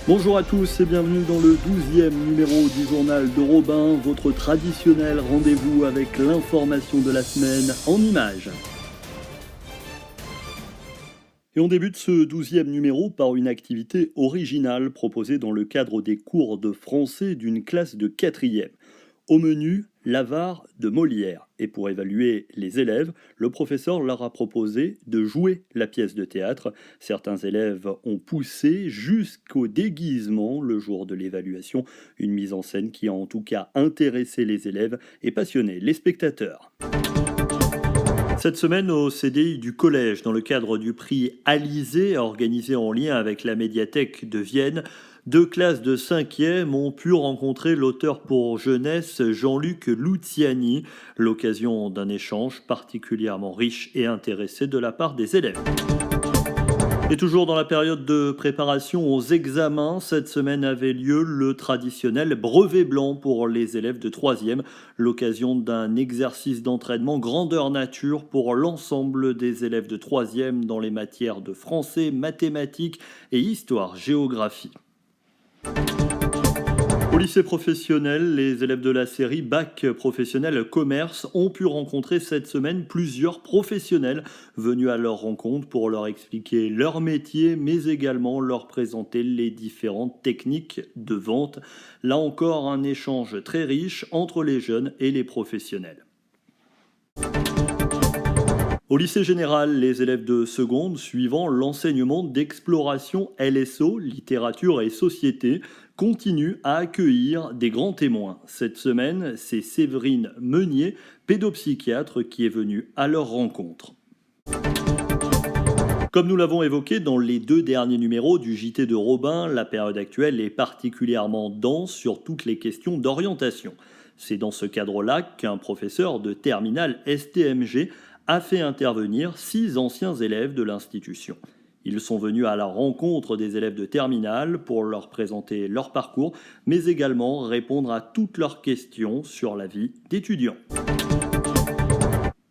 Bonjour à tous et bienvenue dans le 12e numéro du journal de Robin, votre traditionnel rendez-vous avec l'information de la semaine en images. Et on débute ce 12e numéro par une activité originale proposée dans le cadre des cours de français d'une classe de 4e. Au menu, l'avare de Molière. Et pour évaluer les élèves, le professeur leur a proposé de jouer la pièce de théâtre. Certains élèves ont poussé jusqu'au déguisement le jour de l'évaluation. Une mise en scène qui a en tout cas intéressé les élèves et passionné les spectateurs. Cette semaine au CDI du collège, dans le cadre du prix Alizé, organisé en lien avec la médiathèque de Vienne, 2 classes de 5e ont pu rencontrer l'auteur pour jeunesse Jean-Luc Luciani, l'occasion d'un échange particulièrement riche et intéressé de la part des élèves. Et toujours dans la période de préparation aux examens, cette semaine avait lieu le traditionnel brevet blanc pour les élèves de 3e, l'occasion d'un exercice d'entraînement grandeur nature pour l'ensemble des élèves de 3e dans les matières de français, mathématiques et histoire-géographie. Au lycée professionnel, les élèves de la série Bac professionnel commerce ont pu rencontrer cette semaine plusieurs professionnels venus à leur rencontre pour leur expliquer leur métier, mais également leur présenter les différentes techniques de vente. Là encore, un échange très riche entre les jeunes et les professionnels. Au lycée général, les élèves de seconde, suivant l'enseignement d'exploration LSO, littérature et société, continuent à accueillir des grands témoins. Cette semaine, c'est Séverine Meunier, pédopsychiatre, qui est venue à leur rencontre. Comme nous l'avons évoqué dans les 2 derniers numéros du JT de Robin, la période actuelle est particulièrement dense sur toutes les questions d'orientation. C'est dans ce cadre-là qu'un professeur de terminale STMG a fait intervenir 6 anciens élèves de l'institution. Ils sont venus à la rencontre des élèves de terminale pour leur présenter leur parcours, mais également répondre à toutes leurs questions sur la vie d'étudiant.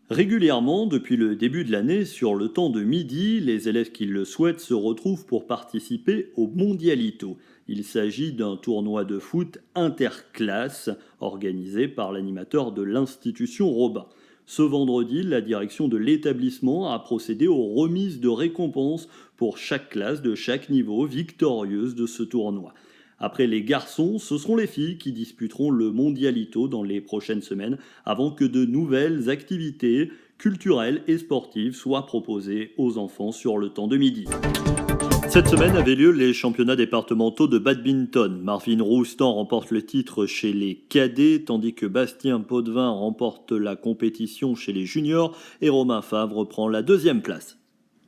Régulièrement, depuis le début de l'année, sur le temps de midi, les élèves qui le souhaitent se retrouvent pour participer au Mondialito. Il s'agit d'un tournoi de foot interclasse organisé par l'animateur de l'institution Robin. Ce vendredi, la direction de l'établissement a procédé aux remises de récompenses pour chaque classe de chaque niveau victorieuse de ce tournoi. Après les garçons, ce seront les filles qui disputeront le Mondialito dans les prochaines semaines avant que de nouvelles activités culturelles et sportives soient proposées aux enfants sur le temps de midi. Cette semaine avaient lieu les championnats départementaux de badminton. Marvin Roustan remporte le titre chez les cadets, tandis que Bastien Potvin remporte la compétition chez les juniors et Romain Favre prend la 2e place.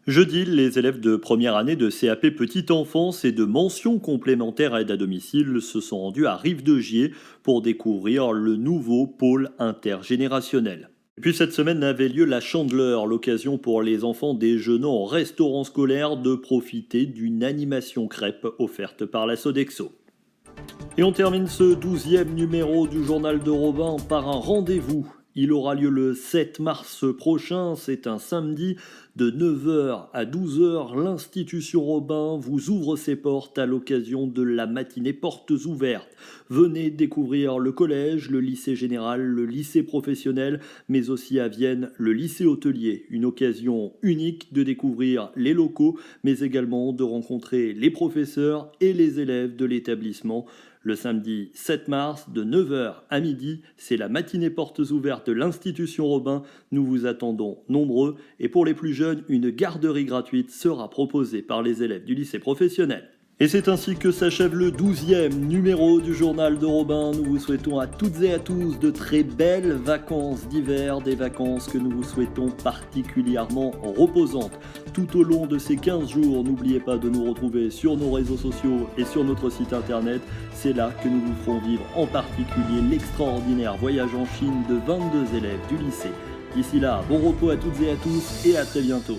Jeudi, les élèves de première année de CAP Petite Enfance et de mention complémentaire aide à domicile se sont rendus à Rive-de-Gier pour découvrir le nouveau pôle intergénérationnel. Et puis cette semaine avait lieu la Chandeleur, l'occasion pour les enfants déjeunant au restaurant scolaire de profiter d'une animation crêpe offerte par la Sodexo. Et on termine ce 12e numéro du journal de Robin par un rendez-vous. Il aura lieu le 7 mars prochain, c'est un samedi, de 9h à 12h. L'institution Robin vous ouvre ses portes à l'occasion de la matinée portes ouvertes. Venez découvrir le collège, le lycée général, le lycée professionnel, mais aussi à Vienne, le lycée hôtelier. Une occasion unique de découvrir les locaux, mais également de rencontrer les professeurs et les élèves de l'établissement. Le samedi 7 mars, de 9h à midi, c'est la matinée portes ouvertes de l'institution Robin. Nous vous attendons nombreux et pour les plus jeunes, une garderie gratuite sera proposée par les élèves du lycée professionnel. Et c'est ainsi que s'achève le 12e numéro du journal de Robin. Nous vous souhaitons à toutes et à tous de très belles vacances d'hiver, des vacances que nous vous souhaitons particulièrement reposantes. Tout au long de ces 15 jours, n'oubliez pas de nous retrouver sur nos réseaux sociaux et sur notre site internet. C'est là que nous vous ferons vivre en particulier l'extraordinaire voyage en Chine de 22 élèves du lycée. D'ici là, bon repos à toutes et à tous et à très bientôt.